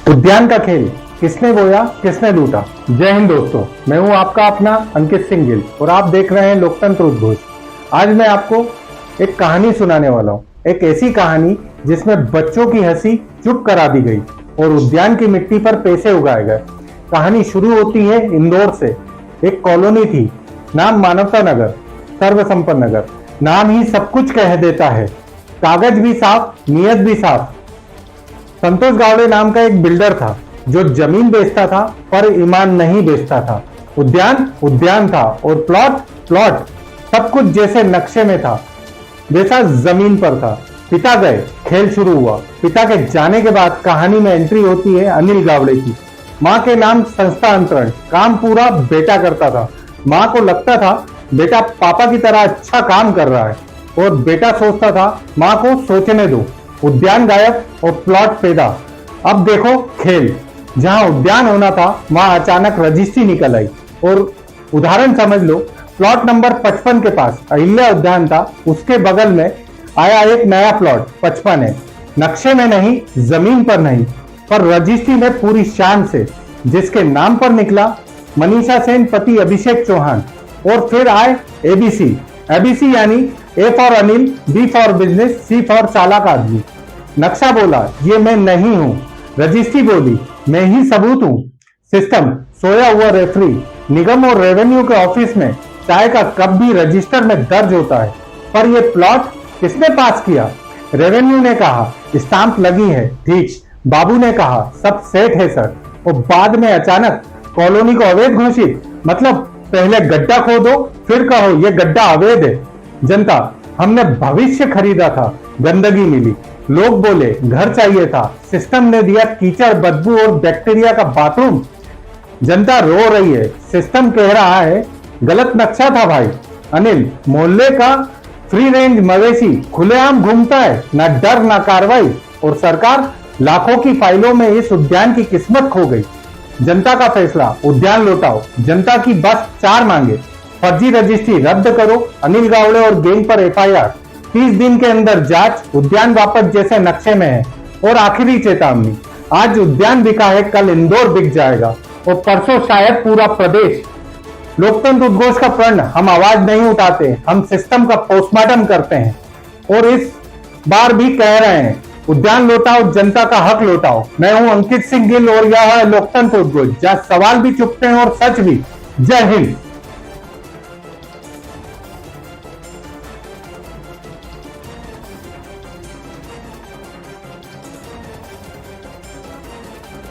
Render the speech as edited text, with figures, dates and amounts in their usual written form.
उद्यान का खेल, किसने बोया किसने लूटा। जय हिंद दोस्तों, मैं हूं आपका अपना अंकित सिंह गिल और आप देख रहे हैं लोकतंत्र उद्घोष। आज मैं आपको एक कहानी सुनाने वाला हूं, एक ऐसी कहानी जिसमें बच्चों की हंसी चुप करा दी गई और उद्यान की मिट्टी पर पैसे उगाए गए। कहानी शुरू होती है इंदौर से। एक कॉलोनी थी, नाम मानवता नगर, सर्वसंपन्न नगर। नाम ही सब कुछ कह देता है। कागज भी साफ, नीयत भी साफ। संतोष गावड़े नाम का एक बिल्डर था जो जमीन बेचता था पर ईमान नहीं बेचता था। उद्यान उद्यान था और प्लॉट प्लॉट, सब कुछ जैसे नक्शे में था वैसा जमीन पर था। पिता गए, खेल शुरू हुआ। पिता के जाने के बाद कहानी में एंट्री होती है अनिल गावड़े की। माँ के नाम संस्था अंतरण, काम पूरा बेटा करता था। माँ को लगता था बेटा पापा की तरह अच्छा काम कर रहा है और बेटा सोचता था माँ को सोचने दो। उद्यान गायब और प्लॉट पैदा। अब देखो खेल, जहां उद्यान होना था वहां अचानक रजिस्ट्री निकल आई। और उदाहरण समझ लो, प्लॉट नंबर 55 के पास अहिल्या उद्यान था, उसके बगल में आया एक नया प्लॉट 55 है। नक्शे में नहीं, जमीन पर नहीं, पर रजिस्ट्री में पूरी शान से, जिसके नाम पर निकला मनीषा सेन पति अभिषेक चौहान। और फिर आए एबीसी। एबीसी यानी A for Anil, B for business, C for चालाक आदमी। नक्शा बोला ये मैं नहीं हूं, रजिस्ट्री बोली मैं ही सबूत हूं। सिस्टम सोया हुआ रेफरी। निगम और रेवेन्यू के ऑफिस में चाय का कप भी रजिस्टर में दर्ज होता है। पर यह प्लॉट किसने पास किया? रेवेन्यू ने कहा स्टाम्प लगी है, ठीक। बाबू ने कहा सब सेट है सर। और बाद में अचानक कॉलोनी को अवैध घोषित। मतलब पहले गड्ढा खोदो फिर कहो ये गड्ढा अवैध है। जनता, हमने भविष्य खरीदा था, गंदगी मिली। लोग बोले घर चाहिए था, सिस्टम ने दिया कीचड़, बदबू और बैक्टीरिया का बाथरूम। जनता रो रही है, सिस्टम कह रहा है गलत नक्शा था भाई। अनिल, मोहल्ले का फ्री रेंज मवेशी खुलेआम घूमता है, ना डर ना कार्रवाई। और सरकार लाखों की फाइलों में इस उद्यान की किस्मत खो गई। जनता का फैसला, उद्यान लौटाओ। जनता की बस 4 मांगे। फर्जी रजिस्ट्री रद्द करो, अनिल गावड़े और गैंग पर एफआईआर, 30 दिन के अंदर जांच, उद्यान वापस जैसे नक्शे में है। और आखिरी चेतावनी, आज उद्यान बिका है, कल इंदौर बिक जाएगा और परसों शायद पूरा प्रदेश। लोकतंत्र उद्घोष का प्रण, हम आवाज नहीं उठाते, हम सिस्टम का पोस्टमार्टम करते हैं। और इस बार भी कह रहे हैं उद्यान लौटाओ, जनता का हक लौटाओ। मैं हूं अंकित सिंह गिल और यह है लोकतंत्र उद्घोष, जहां सवाल भी चुपते हैं और सच भी। जय हिंद।